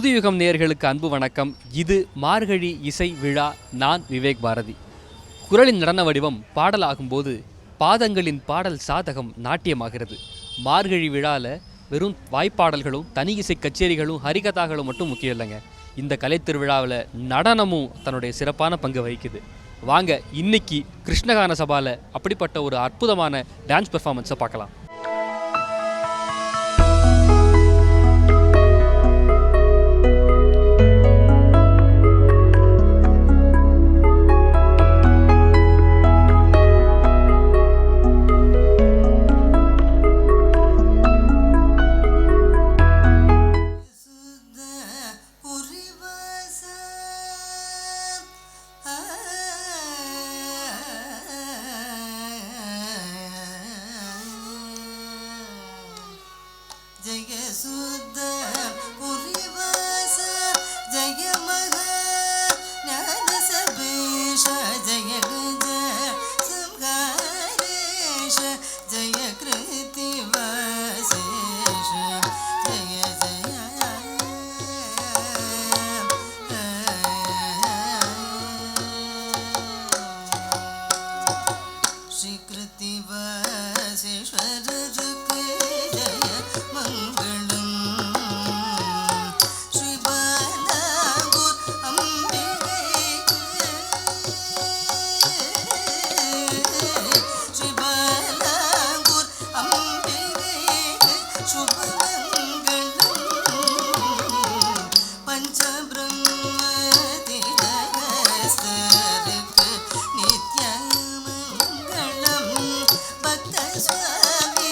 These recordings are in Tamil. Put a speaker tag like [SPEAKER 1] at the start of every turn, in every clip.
[SPEAKER 1] புதுயுகம் நேயர்களுக்கு அன்பு வணக்கம். இது மார்கழி இசை விழா. நான் விவேக் பாரதி. குரலின் நடன வடிவம் பாடலாகும்போது பாதங்களின் பாடல் சாதகம் நாட்டியமாகிறது. மார்கழி விழாவில் வெறும் வாய்ப்பாடல்களும் தனி இசை கச்சேரிகளும் ஹரிகதாக்களும் மட்டும் முக்கியம் இல்லைங்க. இந்த கலை திருவிழாவில் நடனமும் தன்னுடைய சிறப்பான பங்கு வகிக்குது. வாங்க இன்னைக்கு கிருஷ்ணகான சபாவில் அப்படிப்பட்ட ஒரு அற்புதமான டான்ஸ் பெர்ஃபார்மன்ஸை பார்க்கலாம்.
[SPEAKER 2] जय सुद पुरीवास जय महा ज्ञान सबेश जय गज संहारेश जय कृतिवासेश जय जय श्री कृतिवासेश्वर நித்யமங்கலம் பக்த சுவாமி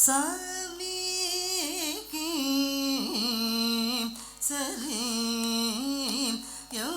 [SPEAKER 2] சாமி சரி யோ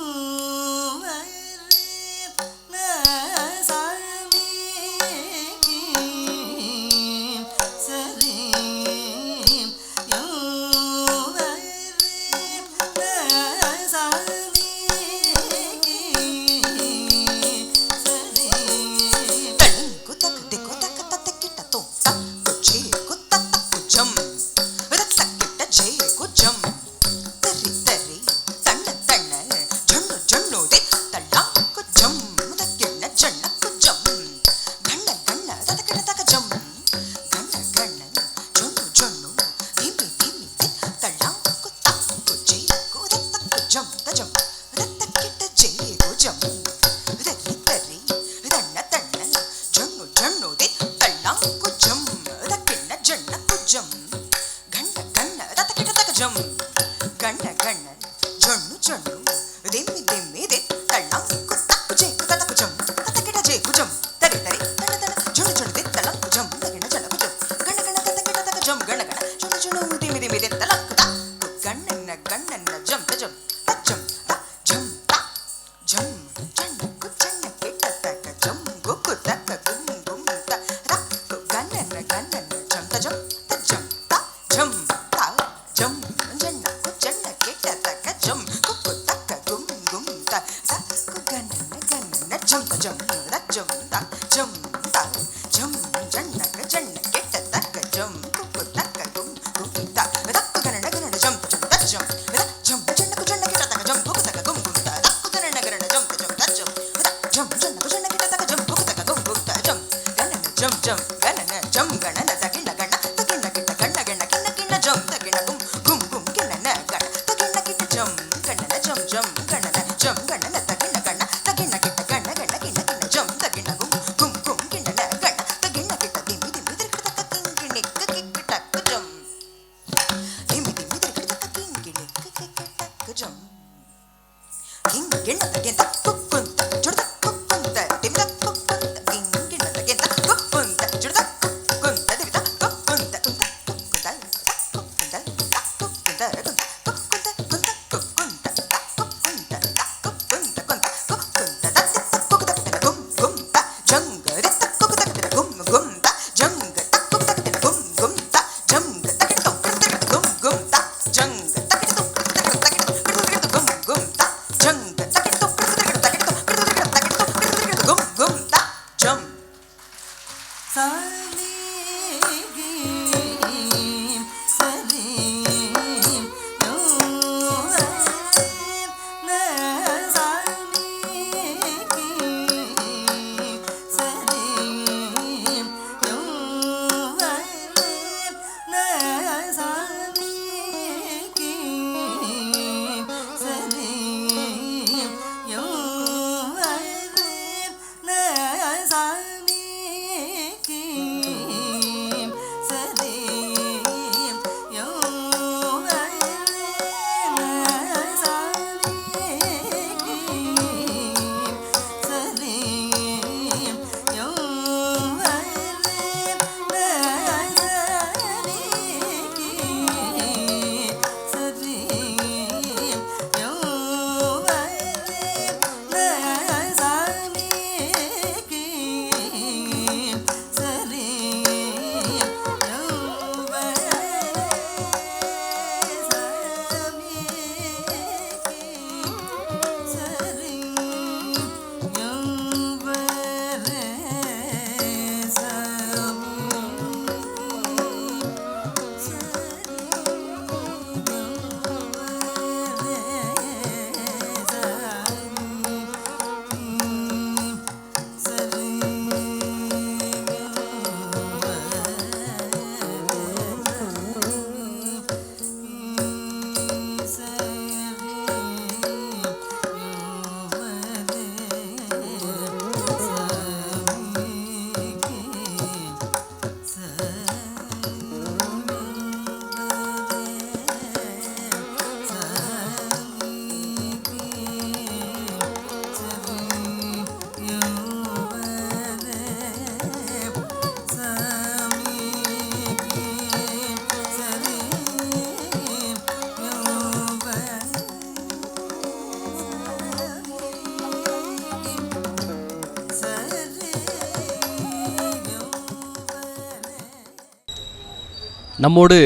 [SPEAKER 1] நம்மோடு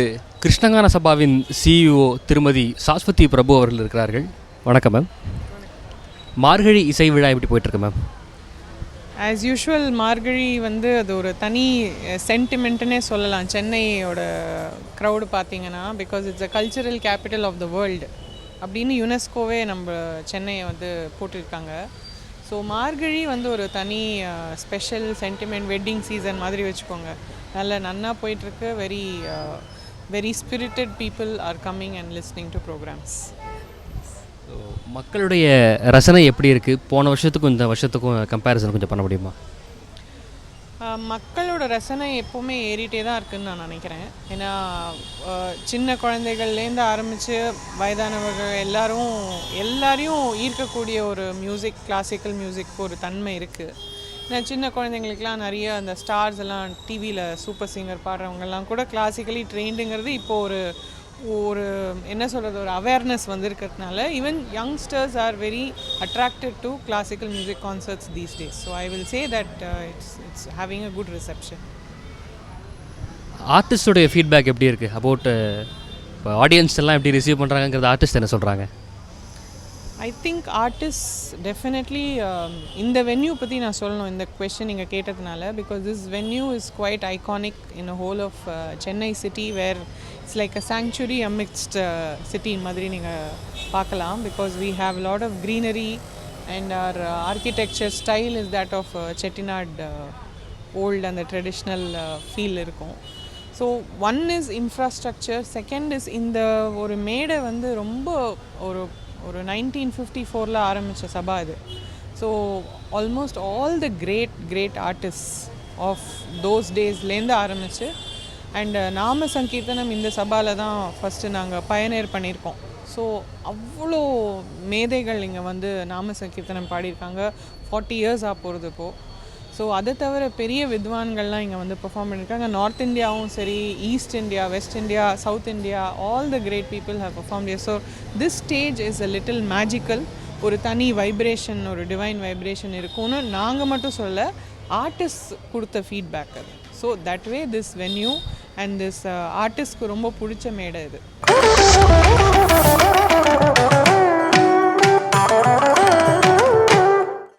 [SPEAKER 1] கிருஷ்ணகான சபாவின் சிஇஓ திருமதி சாஸ்வதி பிரபு அவர்கள் இருக்கிறார்கள். வணக்கம் மேம். மார்கழி இசை விழா எப்படி போயிட்டுருக்கு மேம்?
[SPEAKER 3] ஆஸ் யூஷுவல் மார்கழி வந்து அது ஒரு தனி சென்டிமெண்ட்டுன்னே சொல்லலாம். சென்னையோட க்ரௌடு பார்த்தீங்கன்னா, because it's a cultural capital of the world அப்படின்னு யுனெஸ்கோவே நம்ம சென்னையை வந்து போட்டிருக்காங்க. ஸோ மார்கழி வந்து ஒரு தனி ஸ்பெஷல் சென்டிமெண்ட், வெட்டிங் சீசன் மாதிரி வச்சுக்கோங்க. நன்னா போயிட்டுருக்கு. Very spirited people are coming and listening to programs.
[SPEAKER 1] மக்களுடைய ரசனை எப்படி இருக்குது? போன வருஷத்துக்கும் இந்த வருஷத்துக்கும் கம்பேரிசன் கொஞ்சம் பண்ண முடியுமா?
[SPEAKER 3] மக்களோட ரசனை எப்போவுமே ஏறிட்டே தான் இருக்குதுன்னு நான் நினைக்கிறேன். ஏன்னா சின்ன குழந்தைகள்லேருந்து ஆரம்பித்து வயதானவர்கள் எல்லாரையும் ஈர்க்கக்கூடிய ஒரு மியூசிக், கிளாசிக்கல் மியூசிக் ஒரு தன்மை இருக்குது. ஏன்னா சின்ன குழந்தைங்களுக்கெலாம் நிறைய அந்த ஸ்டார்ஸ் எல்லாம் டிவியில் சூப்பர் சிங்கர் பாடுறவங்கெல்லாம் கூட கிளாசிக்கலி ட்ரெயின்டுங்கிறது இப்போது ஒரு என்ன சொல்கிறது, ஒரு அவேர்னஸ் வந்திருக்கிறதுனால even youngsters are very attracted to classical music concerts these days. So I will say that it's having a good reception.
[SPEAKER 1] ஆர்டிஸ்டோடைய ஃபீட்பேக் எப்படி இருக்குது? அபவுட் இப்போ ஆடியன்ஸ் எல்லாம் எப்படி ரிசீவ் பண்ணுறாங்கிறது ஆர்டிஸ்ட் என்ன சொல்கிறாங்க?
[SPEAKER 3] ஐ திங்க் ஆர்டிஸ்ட் டெஃபினெட்லி இந்த வென்யூ பற்றி நான் சொல்லணும் இந்த கொஸ்டின் நீங்கள் கேட்டதுனால. Because this venue is quite iconic in a whole of Chennai city, where it's like a sanctuary amidst city மாதிரி நீங்கள் பார்க்கலாம். Because we have lot of greenery and our architecture style is that of Chettinad old, அந்த ட்ரெடிஷ்னல் ஃபீல் இருக்கும். So one is infrastructure, second is இந்த ஒரு மேடை வந்து ரொம்ப ஒரு 1954 ஆரம்பித்த சபா இது. So almost all the great artist of those டேஸ்லேருந்து ஆரம்பித்து அண்ட் நாம சங்கீர்த்தனம் இந்த சபாவில் தான் ஃபஸ்ட்டு நாங்கள் பயனேர் பண்ணியிருக்கோம். ஸோ அவ்வளோ மேதைகள் இங்கே வந்து நாம சங்கீர்த்தனம் பாடியிருக்காங்க. 40 இயர்ஸ் போகிறது இப்போது. ஸோ அதை தவிர பெரிய வித்வான்கள்லாம் இங்கே வந்து பெர்ஃபார்ம் பண்ணியிருக்காங்க. நார்த் இந்தியாவும் சரி, east India, west India, south India, all the great people have performed here. So this stage is a little magical. ஒரு தனி வைப்ரேஷன், ஒரு டிவைன் வைப்ரேஷன் இருக்கும்னு நாங்கள் மட்டும் சொல்ல, ஆர்டிஸ்ட் கொடுத்த ஃபீட்பேக் அது. So that way this venue and this ஆர்டிஸ்ட்க்கு ரொம்ப பிடிச்ச மேடை இது.